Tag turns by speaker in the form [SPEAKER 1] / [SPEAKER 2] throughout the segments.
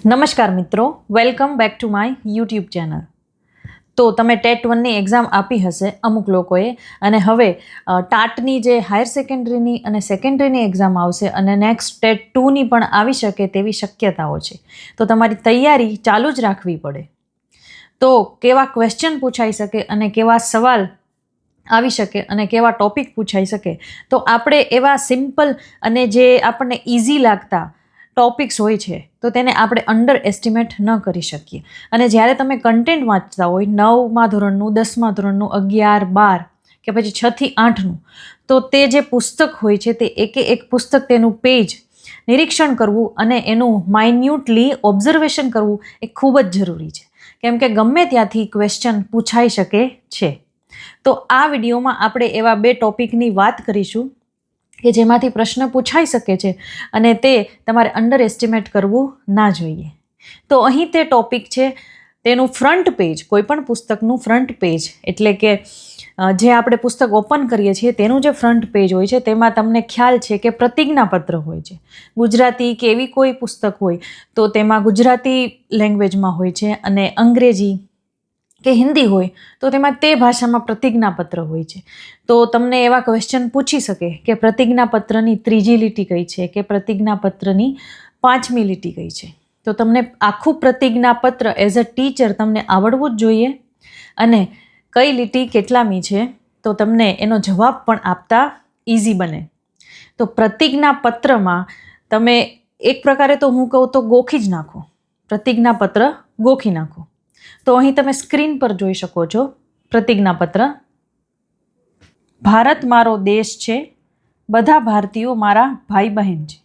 [SPEAKER 1] નમસ્કાર મિત્રો, welcome back to my YouTube channel. તો તમે ટેટ 1ની એક્ઝામ આપી હશે અમુક લોકોએ, અને હવે ટાટની જે હાયર સેકન્ડરીની અને સેકન્ડરીની એક્ઝામ આવશે અને નેક્સ્ટ ટેટ 2ની પણ આવી શકે તેવી શક્યતાઓ છે. તો તમારી તૈયારી ચાલુ જ રાખવી પડે. તો કેવા ક્વેશ્ચન પૂછાઈ શકે અને કેવા સવાલ આવી શકે અને કેવા ટોપિક પૂછાઈ શકે, તો આપણે એવા સિમ્પલ અને જે આપણને ઇઝી લાગતા ટોપિક્સ હોય છે તો તેને આપણે અંડર એસ્ટિમેટ ન કરી શકીએ. અને જ્યારે તમે કન્ટેન્ટ વાંચતા હોય 9મા ધોરણનું, 10મા ધોરણનું, 11, 12 કે પછી 6 થી 8નું, તો તે જે પુસ્તક હોય છે તે એકે એક પુસ્તક તેનું પેજ નિરીક્ષણ કરવું અને એનું માઇન્યુટલી ઓબ્ઝર્વેશન કરવું એ ખૂબ જ જરૂરી છે, કેમ કે ગમે ત્યાંથી ક્વેશ્ચન પૂછાઈ શકે છે. તો આ વિડીયોમાં આપણે એવા બે ટોપિકની વાત કરીશું કે જેમાંથી પ્રશ્ન પૂછાઈ શકે છે અને તે તમારે અંડર એસ્ટિમેટ કરવું ના જોઈએ. તો અહીં તે ટોપિક છે તેનું ફ્રન્ટ પેજ, કોઈ પણ પુસ્તકનું ફ્રન્ટ પેજ, એટલે કે જે આપણે પુસ્તક ઓપન કરીએ છીએ તેનું જે ફ્રન્ટ પેજ હોય છે તેમાં તમને ખ્યાલ છે કે પ્રતિજ્ઞાપત્ર હોય છે. ગુજરાતી કે એવી કોઈ પુસ્તક હોય તો તેમાં ગુજરાતી લેંગ્વેજમાં હોય છે, અને અંગ્રેજી કે હિન્દી હોય તો તેમાં તે ભાષામાં પ્રતિજ્ઞાપત્ર હોય છે. તો તમને એવા ક્વેશ્ચન પૂછી શકે કે પ્રતિજ્ઞાપત્રની 3જી લીટી કઈ છે, કે પ્રતિજ્ઞાપત્રની 5મી લીટી કઈ છે. તો તમને આખું પ્રતિજ્ઞાપત્ર એઝ અ ટીચર તમને આવડવું જ જોઈએ, અને કઈ લીટી કેટલામી છે તો તમને એનો જવાબ પણ આપતા ઇઝી બને. તો પ્રતિજ્ઞાપત્રમાં તમે એક પ્રકારે તો હું કહું તો ગોખી જ નાખો, પ્રતિજ્ઞાપત્ર ગોખી નાખો. તો અહીં તમે સ્ક્રીન પર જોઈ શકો છો પ્રતિજ્ઞાપત્ર. ભારત મારો દેશ છે, બધા ભારતીયો મારા ભાઈ બહેન છે.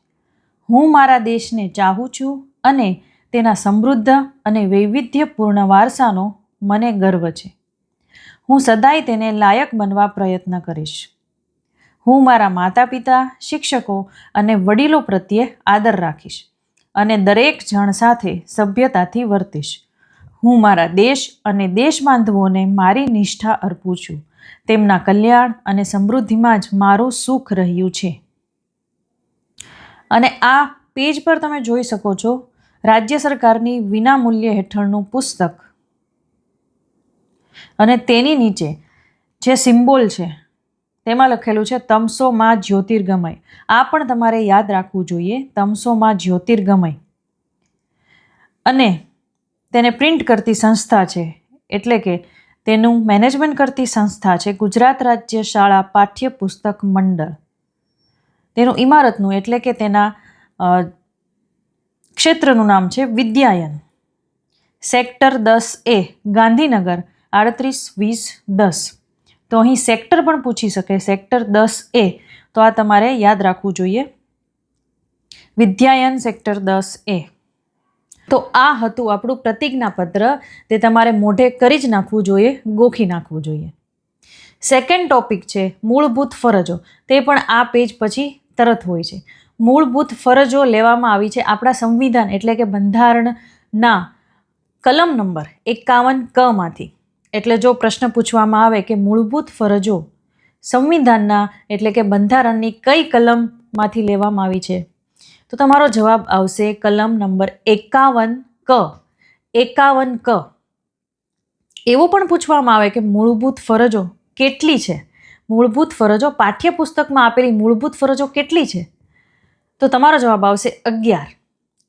[SPEAKER 1] હું મારા દેશને ચાહું છું અને તેના સમૃદ્ધ અને વૈવિધ્યપૂર્ણ વારસાનો મને ગર્વ છે. હું સદાય તેને લાયક બનવા પ્રયત્ન કરીશ. હું મારા માતા પિતા, શિક્ષકો અને વડીલો પ્રત્યે આદર રાખીશ અને દરેક જણ સાથે સભ્યતાથી વર્તીશ. હું મારા દેશ અને દેશબાંધવોને મારી નિષ્ઠા અર્પું છું. તેમના કલ્યાણ અને સમૃદ્ધિમાં જ મારું સુખ રહ્યું છે. અને આ પેજ પર તમે જોઈ શકો છો રાજ્ય સરકારની વિનામૂલ્ય હેઠળનું પુસ્તક, અને તેની નીચે જે સિમ્બોલ છે તેમાં લખેલું છે તમસો માં જ્યોતિર્ગમય. આ પણ તમારે યાદ રાખવું જોઈએ, તમસો માં જ્યોતિર્ગમય. અને તેને પ્રિન્ટ કરતી સંસ્થા છે, એટલે કે તેનું મેનેજમેન્ટ કરતી સંસ્થા છે ગુજરાત રાજ્ય શાળા પાઠ્યપુસ્તક મંડળ. તેનું ઇમારતનું એટલે કે તેના ક્ષેત્રનું નામ છે વિદ્યાયન, સેક્ટર 10A, ગાંધીનગર 382010. તો અહીં સેક્ટર પણ પૂછી શકે, સેક્ટર 10A. તો આ તમારે યાદ રાખવું જોઈએ, વિદ્યાયન સેક્ટર 10A. તો આ હતું આપણું પ્રતિજ્ઞાપત્ર. તે તમારે મોઢે કરી જ નાખવું જોઈએ, ગોખી નાખવું જોઈએ. સેકન્ડ ટોપિક છે મૂળભૂત ફરજો. તે પણ આ પેજ પછી તરત હોય છે. મૂળભૂત ફરજો લેવામાં આવી છે આપણા સંવિધાન એટલે કે બંધારણના કલમ નંબર 51K માંથી. એટલે જો પ્રશ્ન પૂછવામાં આવે કે મૂળભૂત ફરજો સંવિધાનના એટલે કે બંધારણની કઈ કલમમાંથી લેવામાં આવી છે, તો તમારો જવાબ આવશે કલમ નંબર 51K. 51K. એવું પણ પૂછવામાં આવે કે મૂળભૂત ફરજો કેટલી છે, મૂળભૂત ફરજો પાઠ્યપુસ્તકમાં આપેલી મૂળભૂત ફરજો કેટલી છે, તો તમારો જવાબ આવશે 11.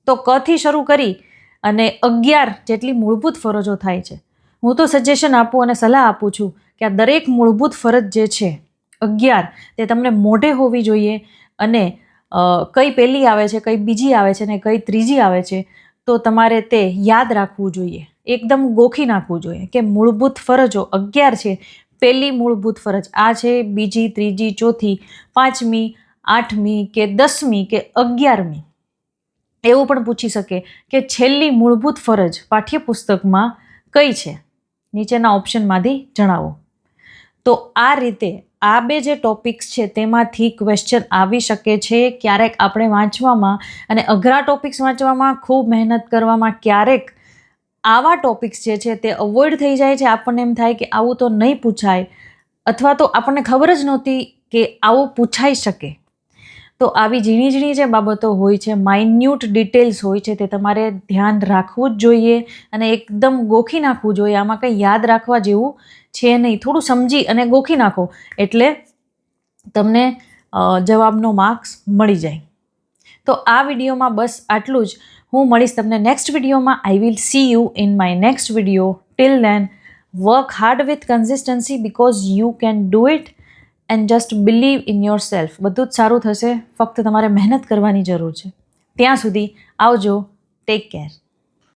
[SPEAKER 1] તો ક થી શરૂ કરી અને 11 જેટલી મૂળભૂત ફરજો થાય છે. હું તો સજેશન આપું અને સલાહ આપું છું કે આ દરેક મૂળભૂત ફરજ જે છે 11, તે તમને મોઢે હોવી જોઈએ, અને કઈ પહેલી આવે છે, કઈ બીજી આવે છે ને કઈ ત્રીજી આવે છે, તો તમારે તે યાદ રાખવું જોઈએ, એકદમ ગોખી નાખવું જોઈએ કે મૂળભૂત ફરજો 11 છે. પહેલી મૂળભૂત ફરજ આ છે, બીજી, ત્રીજી, ચોથી, 5મી, 8મી કે 10મી કે 11મી. એવું પણ પૂછી શકે કે છેલ્લી મૂળભૂત ફરજ પાઠ્યપુસ્તકમાં કઈ છે, નીચેના ઓપ્શનમાંથી જણાવો. તો આ રીતે આ બે જે ટોપિક્સ છે તેમાંથી ક્વેશ્ચન આવી શકે છે. ક્યારેક આપણે વાંચવામાં અને અઘરા ટોપિક્સ વાંચવામાં ખૂબ મહેનત કરવામાં ક્યારેક આવા ટોપિક્સ જે છે તે અવોઇડ થઈ જાય છે. આપણને એમ થાય કે આવું તો નહીં પૂછાય, અથવા તો આપણને ખબર જ નહોતી કે આવું પૂછાઈ શકે. તો આવી ઝીણી ઝીણી જે બાબતો હોય છે, માઇન્યુટ ડિટેલ્સ હોય છે, તે તમારે ધ્યાન રાખવું જ જોઈએ અને એકદમ ગોખી નાખવું જોઈએ. આમાં કંઈ યાદ રાખવા જેવું છે નહીં. થોડું સમજી અને ગોખી નાખો એટલે તમને જવાબનો માર્ક્સ મળી જાય. તો આ વિડીયોમાં બસ આટલું જ. હું મળીશ તમને નેક્સ્ટ વિડીયોમાં. I will see you in my next video. Till then work hard with consistency because you can do it and just believe in yourself. બધું જ સારું થશે, ફક્ત તમારે મહેનત કરવાની જરૂર છે. ત્યાં સુધી આવજો. Take care.